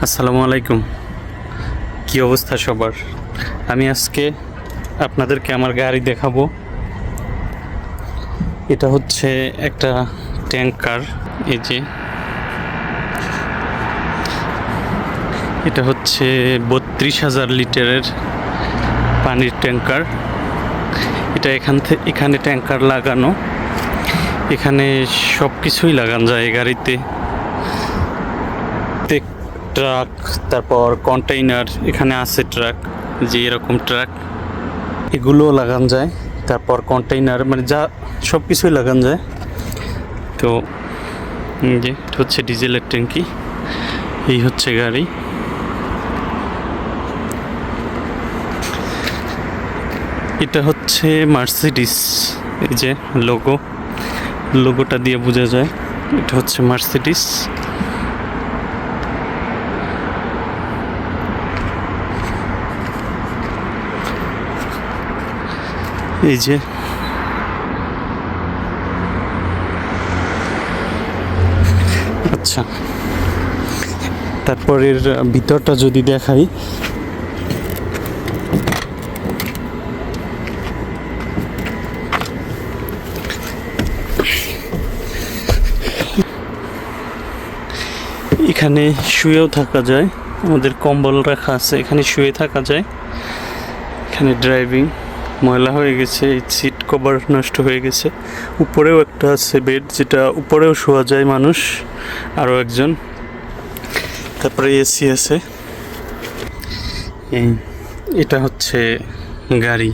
আসসালামু আলাইকুম। কি অবস্থা সবার? আমি আজকে আপনাদেরকে আমার গাড়ি দেখাবো। এটা হচ্ছে একটা ট্যাঙ্কার। এই যে এটা হচ্ছে ৩২,০০০ লিটারের পানির ট্যাঙ্কার। এটা এখানে ট্যাঙ্কার লাগানো, এখানে সব কিছুই লাগানো যায় এই গাড়িতে। ট্রাক, তারপর কন্টেইনার, এখানে আছে ট্রাক, যে এরকম ট্রাক, এগুলোও লাগানো যায়। তারপর কন্টেইনার, মানে যা সব কিছুই লাগানো যায়। তো যে এটা হচ্ছে ডিজেলের ট্যাঙ্কি, এই হচ্ছে গাড়ি। এটা হচ্ছে মার্সিডিস, এই যে লোগোটা দিয়ে বোঝা যায় এটা হচ্ছে মার্সিডিস। এই যে আচ্ছা, তারপরের ভিতরটা যদি দেখাই, এখানে শুয়েও থাকা যায়, আমাদের কম্বল রাখা আছে, এখানে শুয়ে থাকা যায়। এখানে ড্রাইভিং ময়লা হয়ে গেছে, এই সিট কভার নষ্ট হয়ে গেছে। উপরেও একটা আছে বেড, যেটা উপরেও শোয়া যায় মানুষ, আরও একজন। তারপরে এসি আছে। এটা হচ্ছে গাড়ি।